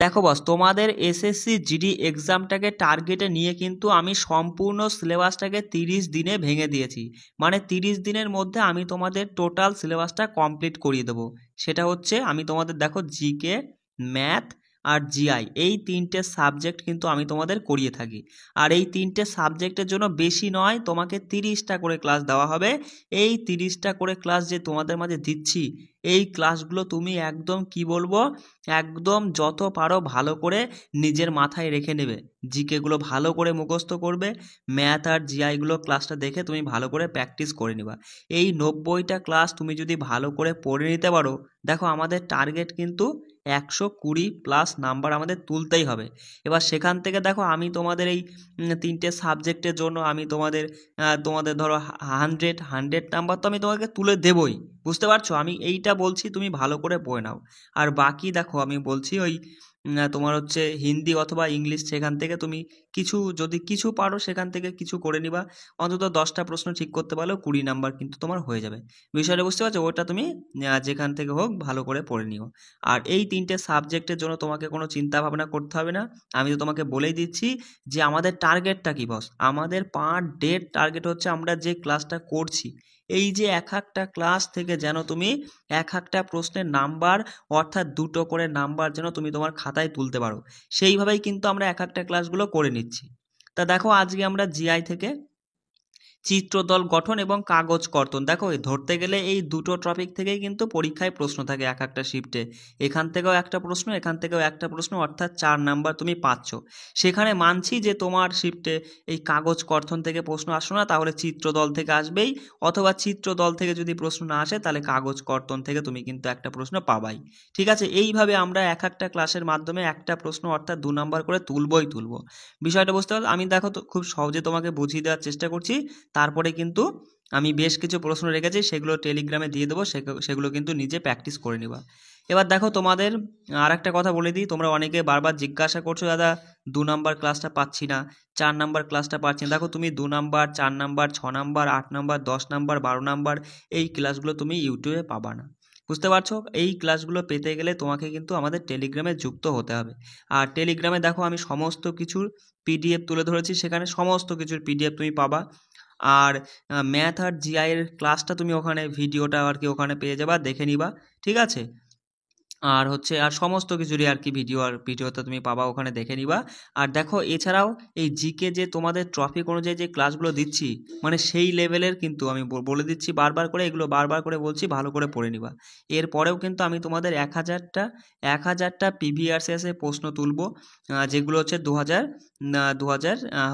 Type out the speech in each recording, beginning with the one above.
দেখো বস, তোমাদের SSC GD এক্সামটাকে টার্গেটে নিয়ে কিন্তু আমি সম্পূর্ণ সিলেবাসটাকে 30 দিনে ভেঙে দিয়েছি। মানে 30 দিনের মধ্যে আমি তোমাদের টোটাল সিলেবাসটা কমপ্লিট করিয়ে দেবো। সেটা হচ্ছে আমি তোমাদের দেখো জিকে, ম্যাথ আর জিআই এই 3টে সাবজেক্ট কিন্তু আমি তোমাদের করিয়ে থাকি। আর এই 3টে সাবজেক্টের জন্য বেশি নয়, তোমাকে 30টা করে ক্লাস দেওয়া হবে। এই 30টা করে ক্লাস যে তোমাদের মাঝে দিচ্ছি, এই ক্লাসগুলো তুমি একদম কি বলবো, একদম যত পারো ভালো করে নিজের মাথায় রেখে নেবে। জিকেগুলো ভালো করে মুখস্থ করবে, ম্যাথ আর জিআইগুলো ক্লাসটা দেখে তুমি ভালো করে প্র্যাকটিস করে নিবা। এই 90টা ক্লাস তুমি যদি ভালো করে পড়ে নিতে পারো, দেখো আমাদের টার্গেট কিন্তু 120+ নাম্বার আমাদের তুলতেই হবে। এবার সেখান থেকে দেখো আমি তোমাদের এই 3টে সাবজেক্টের জন্য আমি তোমাদের ধরো 100 নাম্বার তো আমি তোমাকে তুলে দেবই। বুঝতে পারছো? আমি এইটা বলছি, তুমি ভালো করে পড়ে নাও। আর বাকি দেখো আমি বলছি ওই তোমার হচ্ছে হিন্দি অথবা ইংলিশ, সেখান থেকে তুমি কিছু যদি কিছু পারো সেখান থেকে কিছু করে নিবা। অন্তত 10টা প্রশ্ন ঠিক করতে পারলেও 20 নাম্বার কিন্তু তোমার হয়ে যাবে। বিষয়টা বুঝতে পারছো? ওটা তুমি যেখান থেকে হোক ভালো করে পড়ে নিও। আর এই 3টে সাবজেক্টের জন্য তোমাকে কোনো চিন্তা ভাবনা করতে হবে না। আমি তো তোমাকে বলেই দিচ্ছি যে আমাদের টার্গেটটা কি বস। আমাদের পার ডে টার্গেট হচ্ছে আমরা যে ক্লাসটা করছি, এই যে এক একটা ক্লাস থেকে যেন তুমি এক একটা প্রশ্নের নাম্বার, অর্থাৎ 2টো করে নাম্বার যেন তুমি তোমার খাতায় তুলতে পারো, সেইভাবেই কিন্তু আমরা এক একটা ক্লাসগুলো করে নিচ্ছি। তা দেখো আজকে আমরা জিআই থেকে চিত্রদল গঠন এবং কাগজ কর্তন, দেখো ধরতে গেলে এই 2টো টপিক থেকেই কিন্তু পরীক্ষায় প্রশ্ন থাকে এক একটা শিফটে। এখান থেকেও একটা প্রশ্ন, এখান থেকেও একটা প্রশ্ন, অর্থাৎ 4 নাম্বার তুমি পাচ্ছ। সেখানে মানছি যে তোমার শিফটে এই কাগজ কর্তন থেকে প্রশ্ন আসো না, তাহলে চিত্রদল থেকে আসবেই। অথবা চিত্রদল থেকে যদি প্রশ্ন না আসে, তাহলে কাগজ কর্তন থেকে তুমি কিন্তু একটা প্রশ্ন পাবাই। ঠিক আছে? এইভাবে আমরা এক একটা ক্লাসের মাধ্যমে একটা প্রশ্ন অর্থাৎ 2 নাম্বার করে তুলবই তুলবো। বিষয়টা বুঝতে পারলে? আমি দেখো তো খুব সহজে তোমাকে বুঝিয়ে দেওয়ার চেষ্টা করছি। তারপরে কিন্তু আমি বেশ কিছু প্রশ্ন রেখেছি, সেগুলো টেলিগ্রামে দিয়ে দেবো, সেগুলো কিন্তু নিজে প্র্যাকটিস করে নিবা। এবার দেখো তোমাদের আর একটা কথা বলে দিই, তোমরা অনেকে বারবার জিজ্ঞাসা করছো দাদা 2 নাম্বার ক্লাসটা পাচ্ছি না, 4 নাম্বার ক্লাসটা পাচ্ছি না। দেখো তুমি 2 number, 4 number, 6 number, 8 number, 10 number, 12 number এই ক্লাসগুলো তুমি ইউটিউবে পাবা না। বুঝতে পারছো? এই ক্লাসগুলো পেতে গেলে তোমাকে কিন্তু আমাদের টেলিগ্রামে যুক্ত হতে হবে। আর টেলিগ্রামে দেখো আমি সমস্ত কিছুর পিডিএফ তুলে ধরেছি, সেখানে সমস্ত কিছুর পিডিএফ তুমি পাবা। আর ম্যাথ আর জিআইয়ের ক্লাসটা তুমি ওখানে ভিডিওটা আর কি ওখানে পেয়ে যাবা, দেখে নিবা। ঠিক আছে? আর হচ্ছে আর সমস্ত কিছুরই আর কি ভিডিওটা তুমি পাবা, ওখানে দেখে নিবা। আর দেখো এছাড়াও এই জিকে যে তোমাদের টপিক অনুযায়ী যে ক্লাসগুলো দিচ্ছি, মানে সেই লেভেলের কিন্তু আমি বলে দিচ্ছি বারবার করে, এগুলো বারবার করে বলছি, ভালো করে পড়ে নিবা। এরপরেও কিন্তু আমি তোমাদের 1000টা প্রিভিয়াস এর প্রশ্ন তুলবো, যেগুলো হচ্ছে 2000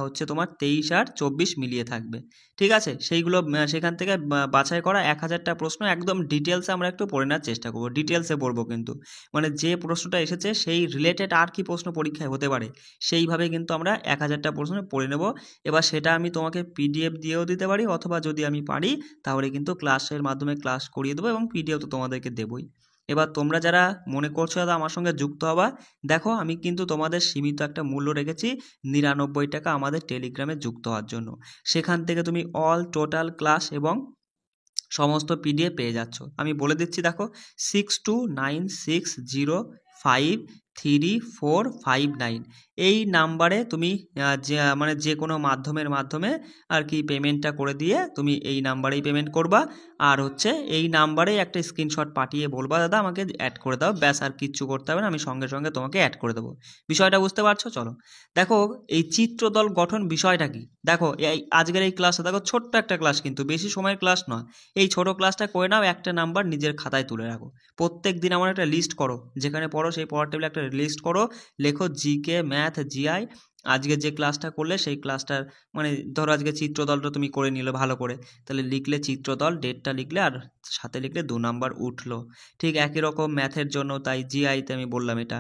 হচ্ছে তোমার 23 আর 24 মিলিয়ে থাকবে। ঠিক আছে? সেইগুলো সেখান থেকে বাছাই করা 1000টা প্রশ্ন একদম ডিটেলসে আমরা একটু পড়ে নেওয়ার চেষ্টা করবো। ডিটেলসে পড়বো কিন্তু, মানে যে প্রশ্নটা এসেছে সেই রিলেটেড আর কি প্রশ্ন পরীক্ষায় হতে পারে, সেইভাবে কিন্তু আমরা 1000টা প্রশ্ন পড়ে নেব। এবার সেটা আমি তোমাকে পিডিএফ দিয়েও দিতে পারি, অথবা যদি আমি পারি তাহলে কিন্তু ক্লাসের মাধ্যমে ক্লাস করিয়ে দেবো, এবং পিডিএফ তো তোমাদেরকে দেবই। এবার তোমরা যারা মনে করছো দাদা আমার সঙ্গে যুক্ত হবা, দেখো আমি কিন্তু তোমাদের সীমিত একটা মূল্য রেখেছি, 99 টাকা আমাদের টেলিগ্রামে যুক্ত হওয়ার জন্য। সেখান থেকে তুমি অল টোটাল ক্লাস এবং সমস্ত পিডিএফ পেয়ে যাচ্ছ। আমি বলে দিচ্ছি দেখো, 6296053459 এই নাম্বারে তুমি মানে যে কোনো মাধ্যমে আর কি পেমেন্টটা করে দিয়ে তুমি এই নাম্বারেই পেমেন্ট করবা। আর হচ্ছে এই নাম্বারেই একটা স্ক্রিনশট পাঠিয়ে বলবা দাদা আমাকে অ্যাড করে দাও, ব্যাস আর কিচ্ছু করতে হবে না, আমি সঙ্গে সঙ্গে তোমাকে অ্যাড করে দেবো। বিষয়টা বুঝতে পারছো? চলো দেখো এই চিত্রদল গঠন বিষয়টা কি। দেখো এই আজকের এই ক্লাসটা দেখো, ছোট্ট একটা ক্লাস, কিন্তু বেশি সময়ের ক্লাস নয়। এই ছোট ক্লাসটা করে নাও, একটা নাম্বার নিজের খাতায় তুলে রাখো। প্রত্যেক দিন আমার একটা লিস্ট করো, যেখানে পড়ো সেই পড়ার টেবিলে একটা লিস্ট করো, লেখো জিকে, ম্যাথ, জিআই। আজকে যে ক্লাসটা করলে সেই ক্লাসটার মানে ধরো আজকে চিত্রদলটা তুমি করে নিলে ভালো করে, তাহলে লিখলে চিত্রদল, ডেটটা লিখলে, আর সাথে লিখলে 2 নাম্বার উঠলো। ঠিক একই রকম ম্যাথের জন্য, তাই জিআইতে আমি বললাম এটা,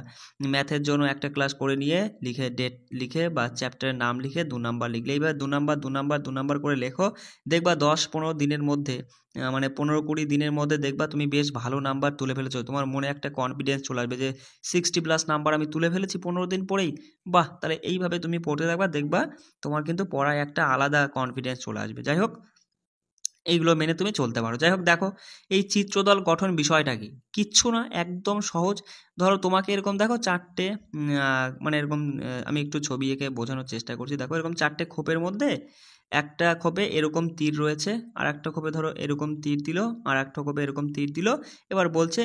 ম্যাথের জন্য একটা ক্লাস করে নিয়ে লিখে ডেট লিখে বা চ্যাপ্টারের নাম লিখে 2 নাম্বার লিখলে, এইবার 2 নাম্বার করে লেখো। দেখবা 10-15 দিনের মধ্যে, মানে 15-20 দিনের মধ্যে দেখবা তুমি বেশ ভালো নাম্বার তুলে ফেলেছো। তোমার মনে একটা কনফিডেন্স চলে আসবে যে 60+ নাম্বার আমি তুলে ফেলেছি 15 দিন পরেই। বাহ, তাহলে এইভাবে তুমি পড়তে থাকবা, দেখবা তোমার কিন্তু পড়ায় একটা আলাদা কনফিডেন্স চলে আসবে। যাই হোক, এইগুলো মেনে তুমি চলতে পারো। যাই হোক দেখো এই চিত্রদল গঠন বিষয়টা কি, কিচ্ছু না, একদম সহজ। ধরো তোমাকে এরকম দেখো চারটে মানে এরকম আমি একটু ছবি এঁকে বোঝানোর চেষ্টা করছি। দেখো এরকম চারটে খোপের মধ্যে একটা খোপে এরকম তীর রয়েছে, আর একটা খোপে ধরো এরকম তীর দিল, আর একটা খোপে এরকম তীর দিল। এবার বলছে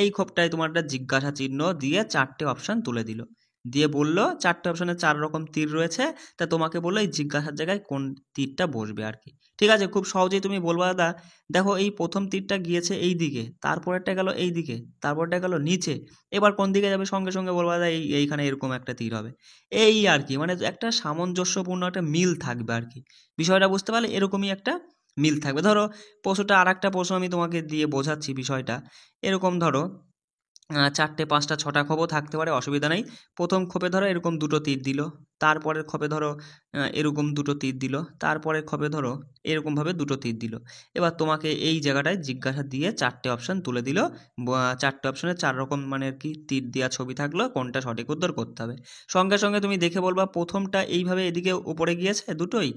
এই খোপটায় তোমার একটা জিজ্ঞাসা চিহ্ন দিয়ে চারটে অপশান তুলে দিল, দিয়ে বললো চারটে অপশানে 4 রকম তীর রয়েছে, তা তোমাকে বললো এই জিজ্ঞাসার জায়গায় কোন তীরটা বসবে আর কি। ঠিক আছে, খুব সহজেই তুমি বলবা দাদা দেখো এই প্রথম তীরটা গিয়েছে এই দিকে, তারপরেরটা গেল এই দিকে, তারপরটা গেল নিচে, এবার কোন দিকে যাবে সঙ্গে সঙ্গে বলবা দাদা এইখানে এরকম একটা তীর হবে। এই আর কি, মানে একটা সামঞ্জস্যপূর্ণ একটা মিল থাকবে আর কি। বিষয়টা বুঝতে পারলে এরকমই একটা মিল থাকবে। ধরো প্রশ্নটা আর একটা প্রশ্ন আমি তোমাকে দিয়ে বোঝাচ্ছি বিষয়টা। এরকম ধরো 4টে 5টা 6টা খোপও থাকতে পারে, অসুবিধা নেই। প্রথম খোপে ধরো এরকম দুটো তীর দিল, তারপরের খোপে ধরো এরকম দুটো তীর দিল, তারপরের খোপে ধরো এরকমভাবে দুটো তীর দিল। এবার তোমাকে এই জায়গাটায় জিজ্ঞাসা দিয়ে 4টে অপশান তুলে দিল, 4টে অপশানে 4 রকম মানে আর কি তীর দেওয়া ছবি থাকলো, কোনটা সঠিক উত্তর করতে হবে। সঙ্গে সঙ্গে তুমি দেখে বলবা প্রথমটা এইভাবে এদিকে উপরে গিয়েছে দুটোই,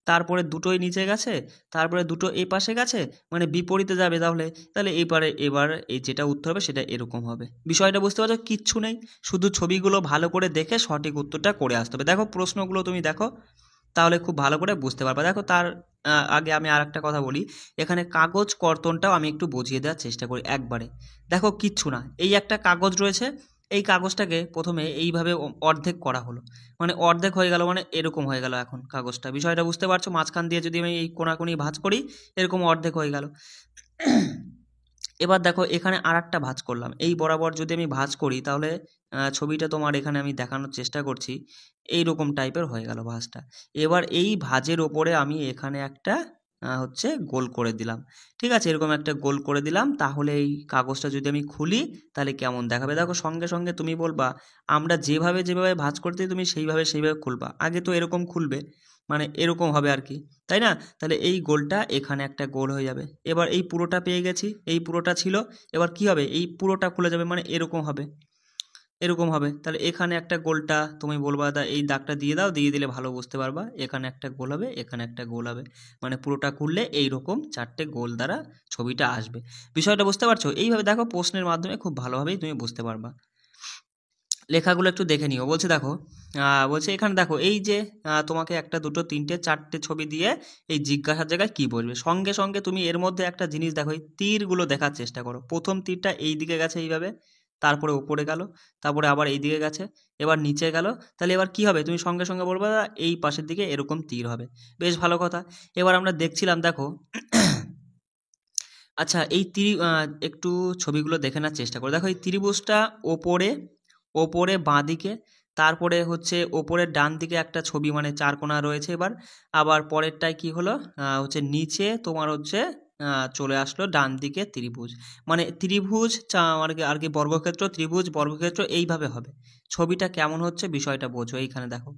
তারপরে দুটোই নিচে গেছে, তারপরে দুটো এই পাশে গেছে, মানে বিপরীতে যাবে, তাহলে তাহলে এবার এই যেটা উত্তর হবে সেটা এরকম হবে। বিষয়টা বুঝতে পারছো, কিচ্ছু নেই, শুধু ছবিগুলো ভালো করে দেখে সঠিক উত্তরটা করে আসতে হবে। দেখো প্রশ্নগুলো তুমি দেখো, তাহলে খুব ভালো করে বুঝতে পারবা। দেখো তার আগে আমি আর একটা কথা বলি, এখানে কাগজ কর্তনটাও আমি একটু বুঝিয়ে দেওয়ার চেষ্টা করি একবারে। দেখো কিচ্ছু না, এই একটা কাগজ রয়েছে, এই কাগজটাকে প্রথমে এইভাবে অর্ধেক করা হলো, মানে অর্ধেক হয়ে গেল, মানে এরকম হয়ে গেল এখন কাগজটা। বিষয়টা বুঝতে পারছো, মাঝখান দিয়ে যদি আমি এই কোনাকুনি ভাঁজ করি এরকম অর্ধেক হয়ে গেল। এবার দেখো এখানে আর একটা ভাঁজ করলাম, এই বরাবর যদি আমি ভাঁজ করি তাহলে ছবিটা তোমার এখানে আমি দেখানোর চেষ্টা করছি, এইরকম টাইপের হয়ে গেল ভাঁজটা। এবার এই ভাঁজের ওপরে আমি এখানে একটা হচ্ছে গোল করে দিলাম। ঠিক আছে, এরকম একটা গোল করে দিলাম, তাহলে এই কাগজটা যদি আমি খুলি তাহলে কেমন দেখাবে। দেখো সঙ্গে সঙ্গে তুমি বলবা আমরা যেভাবে যেভাবে ভাঁজ করতে তুমি সেইভাবে সেইভাবে খুলবা, আগে তো এরকম খুলবে, মানে এরকম হবে আর কি, তাই না? তাহলে এই গোলটা এখানে একটা গোল হয়ে যাবে। এবার এই পুরোটা পেয়ে গেছি, এই পুরোটা ছিল, এবার কি হবে এই পুরোটা খুলে যাবে, মানে এরকম হবে, এরকম হবে। তাহলে এখানে একটা গোলটা তুমি বলবা দা এই দাগটা দিয়ে দাও, দিয়ে দিলে ভালো বুঝতে পারবা, এখানে একটা গোল হবে, এখানে একটা গোল হবে, মানে পুরোটা খুললে এইরকম 4টে গোল দ্বারা ছবিটা আসবে। বিষয়টা বুঝতে পারছো? এইভাবে দেখো প্রশ্নের মাধ্যমে খুব ভালোভাবেই তুমি বুঝতে পারবা। লেখাগুলো একটু দেখে নিও। বলছে দেখো বলছে এখানে দেখো এই যে তোমাকে একটা দুটো তিনটে চারটে ছবি দিয়ে এই জিজ্ঞাসার জায়গায় কি বলবে, সঙ্গে সঙ্গে তুমি এর মধ্যে একটা জিনিস দেখো, এই তীরগুলো দেখার চেষ্টা করো। প্রথম তীরটা এই দিকে গেছে এইভাবে, তারপরে উপরে গেল, তারপরে আবার এই দিকে গেছে, এবার নিচে গেল, তাহলে এবার কি হবে তুমি সঙ্গে সঙ্গে বলবে এই পাশের দিকে এরকম তীর হবে। বেশ ভালো কথা। এবার আমরা দেখছিলাম দেখো আচ্ছা এই একটু ছবিগুলো দেখে নেওয়ার চেষ্টা করো। দেখো এই ত্রিভুজটা ওপরে ওপরে বাঁদিকে, তারপরে হচ্ছে ওপরের ডান দিকে একটা ছবি মানে 4 কোণা রয়েছে। এবার আবার পরেরটায় কি হলো হচ্ছে নিচে তোমার হচ্ছে চলে আসলো ডান দিকে ত্রিভুজ, মানে ত্রিভুজ আর কি বর্গক্ষেত্র ত্রিভুজ বর্গক্ষেত্র এইভাবে হবে। ছবিটা কেমন হচ্ছে বিষয়টা বোঝো। এইখানে দেখো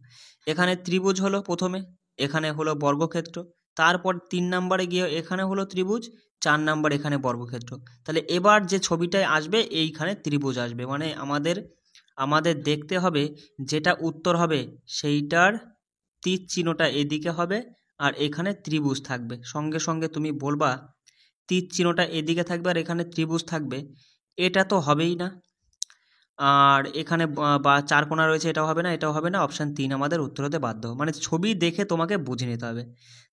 এখানে ত্রিভুজ হলো প্রথমে, এখানে হলো বর্গক্ষেত্র, তারপর 3 নম্বরে গিয়ে এখানে হলো ত্রিভুজ, 4 নাম্বার এখানে বর্গক্ষেত্র। তাহলে এবার যে ছবিটায় আসবে এইখানে ত্রিভুজ আসবে, মানে আমাদের আমাদের দেখতে হবে যেটা উত্তর হবে সেইটার তীর চিহ্নটা এদিকে হবে, আর এখানে ত্রিভুজ থাকবে। সঙ্গে সঙ্গে তুমি বলবা তীর চিহ্নটা এদিকে থাকবে আর এখানে ত্রিভুজ থাকবে, এটা তো হবেই না। আর এখানে বা 4 কোণা রয়েছে, এটাও হবে না, এটাও হবে না, অপশান 3 আমাদের উত্তর হতে বাধ্য। মানে ছবি দেখে তোমাকে বুঝে নিতে হবে।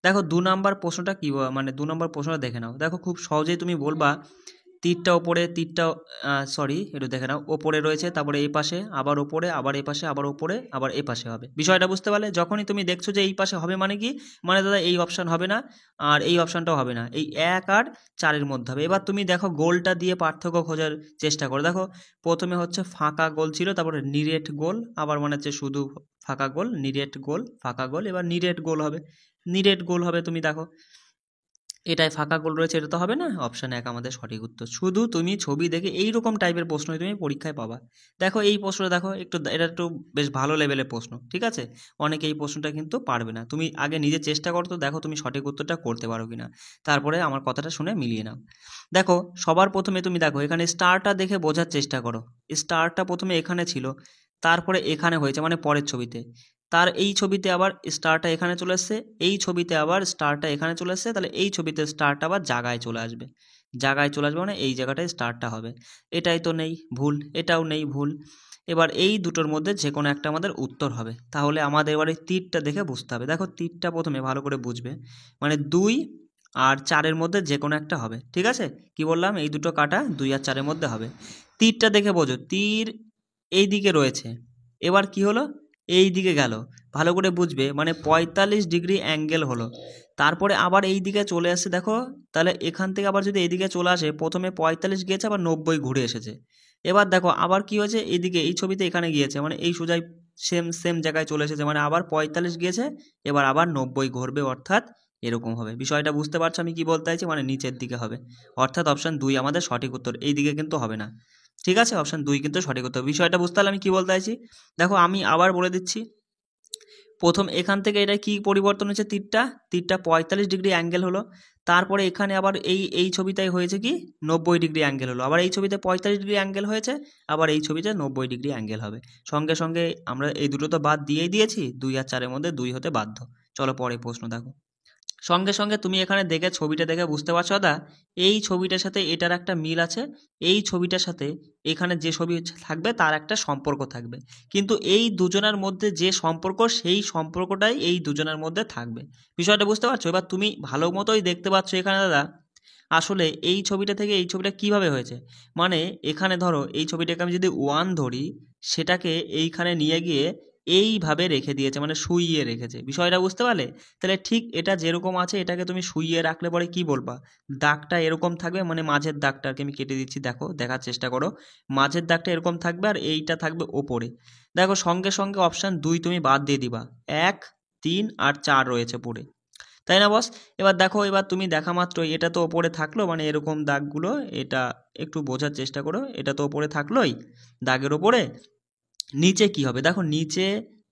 দেখো 2 নাম্বার প্রশ্নটা কী, মানে 2 নম্বর প্রশ্নটা দেখে নাও। দেখো খুব সহজেই তুমি বলবা তীরটা ওপরে, তীরটা সরি একটু দেখে নাও, ওপরে রয়েছে, তারপরে এই পাশে আবার ওপরে, আবার এই পাশে, আবার ওপরে, আবার এই পাশে হবে। বিষয়টা বুঝতে পারলে? যখনই তুমি দেখছো যে এই পাশে হবে মানে কি, মানে দাদা এই অপশান হবে না আর এই অপশানটাও হবে না, এই 1 আর 4-এর মধ্যে হবে। এবার তুমি দেখো গোলটা দিয়ে পার্থক্য খোঁজার চেষ্টা করো। দেখো প্রথমে হচ্ছে ফাঁকা গোল ছিল, তারপরে নিরেট গোল, আবার মানে হচ্ছে শুধু ফাঁকা গোল, নিরেট গোল, ফাঁকা গোল, এবার নিরেট গোল হবে, নিরেট গোল হবে। তুমি দেখো এটায় ফাঁকা গোল রয়েছে, এটা তো হবে না, অপশান 1 আমাদের সঠিক উত্তর। শুধু তুমি ছবি দেখে এইরকম টাইপের প্রশ্নই তুমি পরীক্ষায় পাবা। দেখো এই প্রশ্নটা দেখো একটু, এটা একটু বেশ ভালো লেভেলের প্রশ্ন, ঠিক আছে? অনেকে এই প্রশ্নটা কিন্তু পারবে না, তুমি আগে নিজে চেষ্টা করো তো, দেখো তুমি সঠিক উত্তরটা করতে পারো কিনা, তারপরে আমার কথাটা শুনে মিলিয়ে নাও। দেখো সবার প্রথমে তুমি দেখো এখানে স্টারটা দেখে বোঝার চেষ্টা করো। স্টারটা প্রথমে এখানে ছিল, তারপরে এখানে হয়েছে, মানে পরের ছবিতে। তার এই ছবিতে আবার স্টারটা এখানে চলে এসছে, এই ছবিতে আবার স্টারটা এখানে চলে এসছে, তাহলে এই ছবিতে স্টারটা আবার জায়গায় চলে আসবে, জায়গায় চলে আসবে মানে এই জায়গাটায় স্টারটা হবে। এটাই তো নেই, ভুল, এটাও নেই, ভুল। এবার এই দুটোর মধ্যে যে কোনো একটা আমাদের উত্তর হবে। তাহলে আমাদের এবার এই তীরটা দেখে বুঝতে হবে। দেখো তীরটা প্রথমে ভালো করে বুঝবে, মানে 2 আর 4-এর মধ্যে যে কোনো একটা হবে, ঠিক আছে? কি বললাম, এই দুটো কাটা 2 আর 4-এর মধ্যে হবে। তীরটা দেখে বোঝো, তীর এই দিকে রয়েছে, এবার কি হলো, এই দিকে গেল, ভালো করে বুঝবে, মানে 45 ডিগ্রি অ্যাঙ্গেল হলো, তারপরে আবার এই দিকে চলে আসছে। দেখো তাহলে এখান থেকে আবার যদি এইদিকে চলে আসে, প্রথমে 45 গিয়েছে, আবার 90 ঘুরে এসেছে। এবার দেখো আবার কি হয়েছে, এইদিকে এই ছবিতে এখানে গিয়েছে, মানে এই সোজাই সেম সেম জায়গায় চলে এসেছে, মানে আবার 45 গিয়েছে, এবার আবার 90 ঘুরবে, অর্থাৎ এরকম হবে। বিষয়টা বুঝতে পারছো আমি কি বলতে চাইছি, মানে নিচের দিকে হবে, অর্থাৎ অপশান 2 আমাদের সঠিক উত্তর। এই দিকে কিন্তু হবে না, ঠিক আছে? অপশান 2 কিন্তু সঠিক উত্তর। বিষয়টা বুঝতে পারলে আমি কি বলতে চাইছি? দেখো আমি আবার বলে দিচ্ছি, প্রথম এখান থেকে এটা কি পরিবর্তন হচ্ছে, তীরটা 45 ডিগ্রি অ্যাঙ্গেল হলো, তারপরে এখানে আবার এই ছবিটাই হয়েছে কি 90 ডিগ্রি অ্যাঙ্গেল হলো, আবার এই ছবিতে 45 ডিগ্রি অ্যাঙ্গেল হয়েছে, আবার এই ছবিতে 90 ডিগ্রি অ্যাঙ্গেল হবে। সঙ্গে সঙ্গে আমরা এই দুটো তো বাদ দিয়েই দিয়েছি, 2 আর 4-এর মধ্যে 2 হতে বাধ্য। চলো পরে প্রশ্ন দেখো। সঙ্গে সঙ্গে তুমি এখানে দেখে ছবিটা দেখে বুঝতে পারছো দাদা, এই ছবিটার সাথে এটার একটা মিল আছে, এই ছবিটার সাথে এখানে যে ছবি থাকবে তার একটা সম্পর্ক থাকবে, কিন্তু এই দুজনের মধ্যে যে সম্পর্ক, সেই সম্পর্কটাই এই দুজনের মধ্যে থাকবে। বিষয়টা বুঝতে পারছো? এবার তুমি ভালো মতোই দেখতে পাচ্ছ এখানে দাদা, আসলে এই ছবিটা থেকে এই ছবিটা কিভাবে হয়েছে, মানে এখানে ধরো এই ছবিটাকে আমি যদি 1 ধরি, সেটাকে এইখানে নিয়ে গিয়ে এইভাবে রেখে দিয়েছে, মানে শুইয়ে রেখেছে। বিষয়টা বুঝতে পারলে? তাহলে ঠিক এটা যেরকম আছে, এটাকে তুমি শুইয়ে রাখলে পরে কি বলবা, দাগটা এরকম থাকবে, মানে মাঝের দাগটাকে আমি কেটে দিচ্ছি, দেখো দেখার চেষ্টা করো, মাঝের দাগটা এরকম থাকবে আর এইটা থাকবে ওপরে। দেখো সঙ্গে সঙ্গে অপশান 2 তুমি বাদ দিয়ে দিবা, 1, 3 আর 4 রয়েছে পড়ে, তাই না বস? এবার দেখো, এবার তুমি দেখা মাত্রই এটা তো ওপরে থাকলো, মানে এরকম দাগগুলো, এটা একটু বোঝার চেষ্টা করো, এটা তো ওপরে থাকলোই দাগের ওপরে, নিচে কি হবে দেখো, নিচে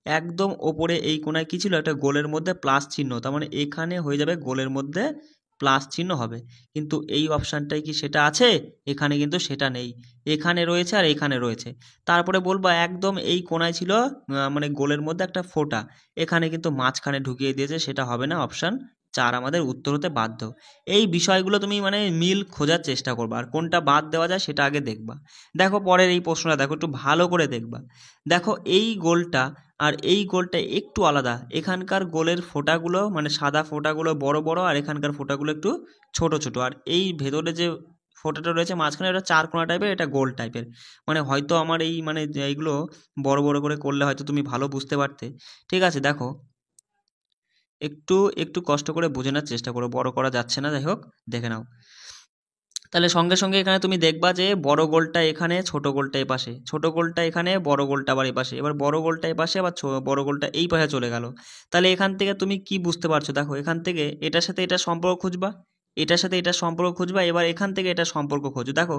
একদম ওপরে এই কোনায় কি ছিল, একটা গোলের মধ্যে প্লাস চিহ্ন, তার মানে এখানে হয়ে যাবে গোলের মধ্যে প্লাস চিহ্ন হবে, কিন্তু এই অপশানটাই কি সেটা আছে? এখানে কিন্তু সেটা নেই, এখানে রয়েছে আর এখানে রয়েছে। তারপরে বলবো একদম এই কোনায় ছিল মানে গোলের মধ্যে একটা ফোঁটা, এখানে কিন্তু মাঝখানে ঢুকিয়ে দিয়েছে, সেটা হবে না, অপশান 4 আমাদের উত্তর হতে বাধ্য। এই বিষয়গুলো তুমি মানে মিল খোঁজার চেষ্টা করবা, আর কোনটা বাদ দেওয়া যায় সেটা আগে দেখবা। দেখো পরের এই প্রশ্নটা দেখো, একটু ভালো করে দেখবা। দেখো এই গোলটা আর এই গোলটা একটু আলাদা, এখানকার গোলের ফোঁটাগুলো মানে সাদা ফোঁটাগুলো বড় বড়, আর এখানকার ফোঁটাগুলো একটু ছোট ছোট, আর এই ভেতরে যে ফোঁটাটা রয়েছে মাঝখানে, এটা চারকোনা টাইপের, এটা গোল টাইপের। মানে হয়তো আমার এই মানে এইগুলো বড় বড় করে করলে হয়তো তুমি ভালো বুঝতে পারতে। ঠিক আছে, দেখো একটু একটু কষ্ট করে বুঝে নেওয়ার চেষ্টা করো, বড় করা যাচ্ছে না, যাই হোক দেখে নাও। তাহলে সঙ্গে সঙ্গে এখানে তুমি দেখবা যে বড় গোলটা এখানে, ছোট গোলটা এপাশে, ছোট গোলটা এখানে, বড় গোলটা আবার এপাশে, এবার বড় গোলটা এপাশে, আবার বড় গোলটা এই পাশে চলে গেল। তাহলে এখান থেকে তুমি কি বুঝতে পারছো, দেখো এখান থেকে এটার সাথে এটা সম্পর্ক খুঁজবা, এটার সাথে এটা সম্পর্ক খুঁজবা, এবার এখান থেকে এটা সম্পর্ক খোঁজো। দেখো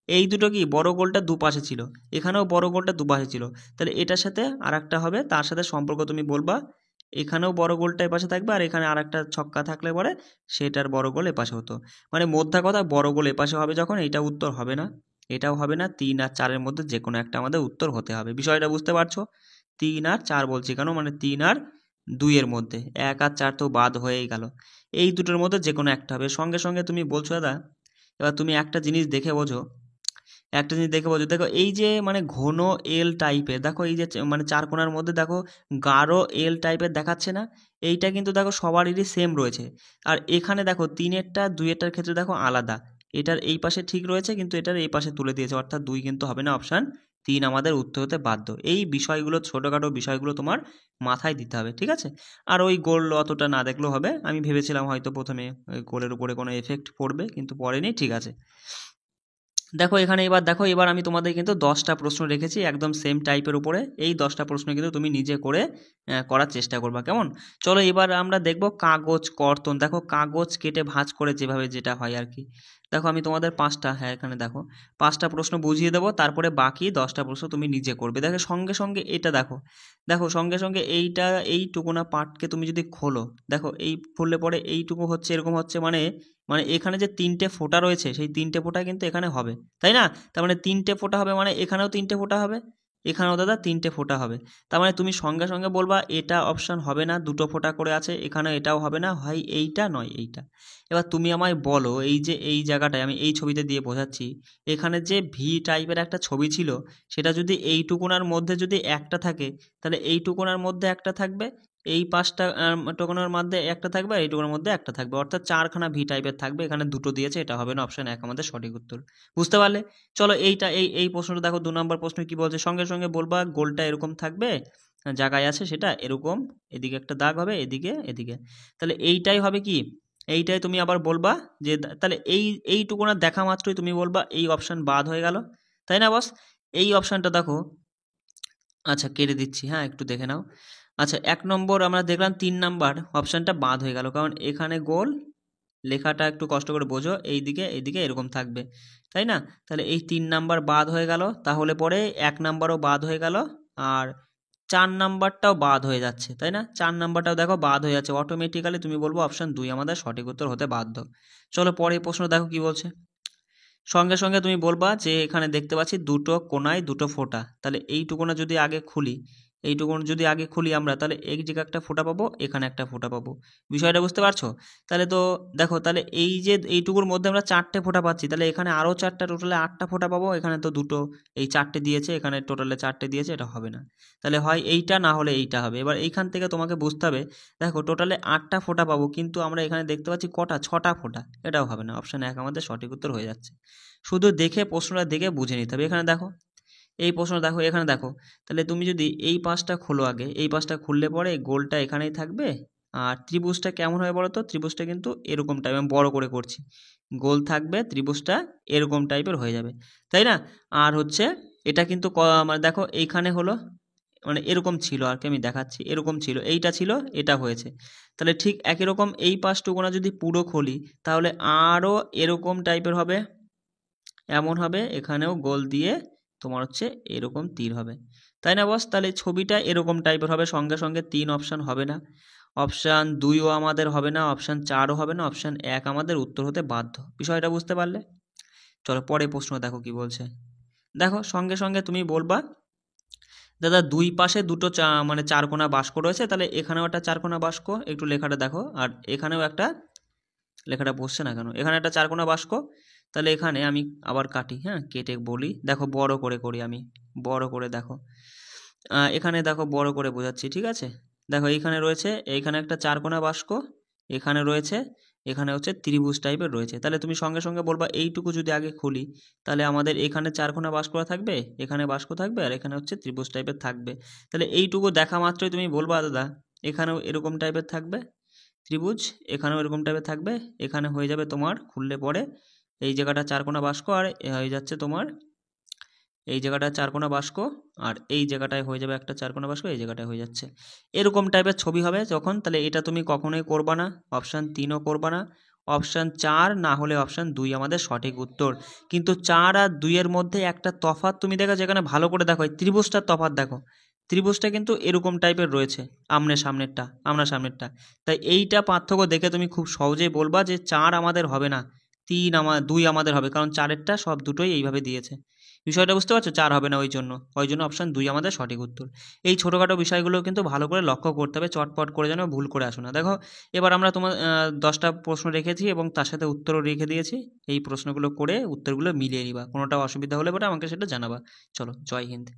এই দুটো কি, বড় গোলটা দুপাশে ছিল, এখানেও বড় গোলটা দুপাশে ছিল, তাহলে এটার সাথে আর একটা হবে, তার সাথে সম্পর্ক তুমি বলবা, এখানেও বড় গোলটা এপাশে থাকবে, আর এখানে আর একটা ছক্কা থাকলে পরে সেটার বড় গোল এপাশে হতো। মানে মোদ্দা কথা, বড় গোল এপাশে হবে যখন, এইটা উত্তর হবে না, এটাও হবে না, 3 আর 4-এর মধ্যে যে কোনো একটা আমাদের উত্তর হতে হবে। বিষয়টা বুঝতে পারছো? 3 আর 4 বলছি কেন, মানে 3 আর 2-এর মধ্যে, 1 আর 4 তো বাদ হয়েই গেল, এই দুটোর মধ্যে যে কোনো একটা হবে। সঙ্গে সঙ্গে তুমি বলছো দাদা, এবার তুমি একটা জিনিস দেখে বোঝো, একটা জিনিস দেখে বোঝো, দেখো এই যে মানে ঘন এল টাইপের, দেখো এই যে মানে চার কোণার মধ্যে দেখো গাঢ় এল টাইপের দেখাচ্ছে না, এইটা কিন্তু দেখো সবারই সেম রয়েছে, আর এখানে দেখো 3-এরটা 2-এরটার ক্ষেত্রে দেখো আলাদা, এটার এই পাশে ঠিক রয়েছে কিন্তু এটার এই পাশে তুলে দিয়েছে, অর্থাৎ 2 কিন্তু হবে না, অপশান 3 আমাদের উত্তর হতে বাধ্য। এই বিষয়গুলো, ছোটোখাটো বিষয়গুলো তোমার মাথায় দিতে হবে, ঠিক আছে? আর ওই গোল অতটা না দেখলেও হবে, আমি ভেবেছিলাম হয়তো প্রথমে ওই গোলের উপরে কোনো এফেক্ট পড়বে, কিন্তু পড়েনি, ঠিক আছে। দেখো এখানে, এবার দেখো, এবার আমি তোমাদের কিন্তু 10টা প্রশ্ন রেখেছি একদম সেম টাইপের উপরে, এই 10টা প্রশ্ন কিন্তু তুমি নিজে করে করার চেষ্টা করবা, কেমন? চলো এবার আমরা দেখব কাগজ কর্তন। দেখো কাগজ কেটে ভাঁজ করে যেভাবে যেটা হয় আর কি। দেখো আমি তোমাদের 5টা, হ্যাঁ এখানে দেখো 5টা প্রশ্ন বুঝিয়ে দেবো, তারপরে বাকি 10টা প্রশ্ন তুমি নিজে করবে। দেখো সঙ্গে সঙ্গে এটা দেখো, দেখো সঙ্গে সঙ্গে এইটা, এইটুকুনা পার্টকে তুমি যদি খোলো, দেখো এই খুললে পরে এইটুকু হচ্ছে এরকম হচ্ছে, মানে মানে এখানে যে 3টে ফোঁটা রয়েছে, সেই 3টে ফোঁটা কিন্তু এখানে হবে, তাই না? তার মানে 3টে ফোঁটা হবে, মানে এখানেও 3টে ফোঁটা হবে, এখানেও দাদা 3টে ফোঁটা হবে। তার মানে তুমি সঙ্গে সঙ্গে বলবা এটা অপশান হবে না, 2টো ফোঁটা করে আছে, এখানে এটাও হবে না, হয় এইটা নয় এইটা। এবার তুমি আমায় বলো এই যে এই জায়গাটায় আমি এই ছবিতে দিয়ে বোঝাচ্ছি, এখানে যে ভি টাইপের একটা ছবি ছিল সেটা যদি এইটুকুনার মধ্যে যদি একটা থাকে তাহলে এইটুকুনার মধ্যে একটা থাকবে, এই 5টা টুকুনার মধ্যে একটা থাকবে, আর এইটুকুনার মধ্যে একটা থাকবে, অর্থাৎ 4খানা ভি টাইপের থাকবে। এখানে 2টো দিয়েছে, এটা হবে না, অপশান 1 আমাদের সঠিক উত্তর। বুঝতে পারলে? চলো এইটা এই প্রশ্নটা দেখো, 2 নম্বর প্রশ্ন কি বলছে, সঙ্গে সঙ্গে বলবা গোলটা এরকম থাকবে, জায়গায় আছে সেটা এরকম, এদিকে একটা দাগ হবে, এদিকে এদিকে, তাহলে এইটাই হবে কি, এইটাই তুমি আবার বলবা যে তাহলে এইটুকুনা দেখা মাত্রই তুমি বলবা এই অপশান বাদ হয়ে গেল, তাই না বস? এই অপশানটা দেখো, আচ্ছা কেটে দিচ্ছি, হ্যাঁ একটু দেখে নাও। আচ্ছা 1 নম্বর আমরা দেখলাম, 3 নাম্বার অপশানটা বাদ হয়ে গেল, কারণ এখানে গোল, লেখাটা একটু কষ্ট করে বোঝো, এইদিকে এইদিকে এরকম থাকবে, তাই না? তাহলে এই 3 নাম্বার বাদ হয়ে গেল, তাহলে পরে 1 নাম্বারও বাদ হয়ে গেল, আর 4 নাম্বারটাও বাদ হয়ে যাচ্ছে, তাই না? 4 নাম্বারটাও দেখো বাদ হয়ে যাচ্ছে, অটোমেটিক্যালি তুমি বলবো অপশান 2 আমাদের সঠিক উত্তর হতে বাধ্য। চলো পরের প্রশ্ন দেখো কি বলছে। সঙ্গে সঙ্গে তুমি বলবা যে এখানে দেখতে পাচ্ছি 2টো কোণায় 2টো ফোঁটা, তাহলে এইটুকুনা যদি আগে খুলি, এইটুকুন যদি আগে খুলি আমরা, তাহলে এই জায়গায় একটা ফোঁটা পাবো, এখানে একটা ফোঁটা পাবো। বিষয়টা বুঝতে পারছো? তাহলে তো দেখো, তাহলে এই যে এইটুকুর মধ্যে আমরা 4টে ফোঁটা পাচ্ছি, তাহলে এখানে আরও 4টা, টোটালে 8টা ফোঁটা পাবো। এখানে তো 2টো, এই 4টে দিয়েছে, এখানে টোটালে 4টে দিয়েছে, এটা হবে না। তাহলে হয় এইটা, না হলে এইটা হবে। এবার এইখান থেকে তোমাকে বুঝতে হবে, দেখো টোটালে 8টা ফোঁটা পাবো, কিন্তু আমরা এখানে দেখতে পাচ্ছি কটা, 6টা ফোঁটা, এটাও হবে না, অপশান 1 আমাদের সঠিক উত্তর হয়ে যাচ্ছে। শুধু দেখে, প্রশ্নটা দেখে বুঝে নিতে হবে। এখানে দেখো, এই প্রশ্ন দেখো, এখানে দেখো, তাহলে তুমি যদি এই পাশটা খোলো আগে, এই পাশটা খুললে পরে এই গোলটা এখানেই থাকবে, আর ত্রিভুজটা কেমন হয় বলো তো? ত্রিভুজটা কিন্তু এরকম টাইপ, আমি বড় করে করছি, গোল থাকবে, ত্রিভুজটা এরকম টাইপের হয়ে যাবে, তাই না? আর হচ্ছে এটা কিন্তু মানে দেখো এইখানে হলো, মানে এরকম ছিল আর কি, আমি দেখাচ্ছি, এরকম ছিল, এইটা ছিল, এটা হয়েছে। তাহলে ঠিক একই রকম এই পাশটুকুনা যদি পুরো খুলি, তাহলে আরও এরকম টাইপের হবে, এমন হবে, এখানেও গোল দিয়ে তোমার হচ্ছে এরকম তীর হবে, তাই না বস? তাহলে ছবিটা এরকম টাইপের হবে। সঙ্গে সঙ্গে 3 অপশান হবে না, অপশান 2ও আমাদের হবে না, অপশান 4ও হবে না, অপশান 1 আমাদের উত্তর হতে বাধ্য। বিষয়টা বুঝতে পারলে? চলো পরে প্রশ্ন দেখো কি বলছে। দেখো সঙ্গে সঙ্গে তুমি বলবা দাদা 2 পাশে 2টো মানে 4 কোণা বাস্ক রয়েছে, তাহলে এখানেও একটা 4 কোণা বাস্ক, একটু লেখাটা দেখো, আর এখানেও একটা, লেখাটা বসছে না কেন, এখানে একটা 4 কোণা বাস্ক, তাহলে এখানে আমি আবার কাটি, হ্যাঁ কেটে বলি, দেখো বড় করে করি আমি, বড় করে দেখো, এখানে দেখো বড় করে বোঝাচ্ছি, ঠিক আছে? দেখো এইখানে রয়েছে, এইখানে একটা 4 কোণা বাস্ক, এখানে রয়েছে, এখানে হচ্ছে ত্রিভুজ টাইপের রয়েছে। তাহলে তুমি সঙ্গে সঙ্গে বলবা এইটুকু যদি আগে খুলি, তাহলে আমাদের এখানে 4 কোণা বাস্ক থাকবে, এখানে বাস্ক থাকবে, আর এখানে হচ্ছে ত্রিভুজ টাইপের থাকবে। তাহলে এইটুকু দেখা মাত্রই তুমি বলবা দাদা এখানেও এরকম টাইপের থাকবে ত্রিভুজ, এখানেও এরকম টাইপের থাকবে, এখানে হয়ে যাবে তোমার খুললে পরে এই জায়গাটা 4 কোণা বাস্ক, আর হয়ে যাচ্ছে তোমার এই জায়গাটা 4 কোণা বাস্ক, আর এই জায়গাটায় হয়ে যাবে একটা 4 কোণা বাস্ক, এই জায়গাটায় হয়ে যাচ্ছে এরকম টাইপের ছবি হবে যখন। তাহলে এটা তুমি কখনোই করবা না, অপশান 3ও করবা না, অপশান 4 না হলে অপশান 2 আমাদের সঠিক উত্তর। কিন্তু 4 আর 2 এর মধ্যে একটা তফাৎ তুমি দেখো, যেখানে ভালো করে দেখো এই ত্রিভুজটার তফাৎ দেখো, ত্রিভুজটা কিন্তু এরকম টাইপের রয়েছে, আমরা সামনেরটা, তাই এইটা পার্থক্য দেখে তুমি খুব সহজেই বলবা যে 4 আমাদের হবে না, 2 আমাদের হবে, কারণ 4এরটা সব দুটোই এইভাবে দিয়েছে। বিষয়টা বুঝতে পারছো? 4 হবে না, ওই জন্য অপশান 2 আমাদের সঠিক উত্তর। এই ছোটোখাটো বিষয়গুলো কিন্তু ভালো করে লক্ষ্য করতে হবে, চটপট করে যেন ভুল করে আসো না। দেখো এবার আমরা তোমার 10টা প্রশ্ন রেখেছি এবং তার সাথে উত্তরও রেখে দিয়েছি, এই প্রশ্নগুলো করে উত্তরগুলো মিলিয়ে নিবা, কোনোটা অসুবিধা হলে পরে আমাকে সেটা জানাবা। চলো, জয় হিন্দ।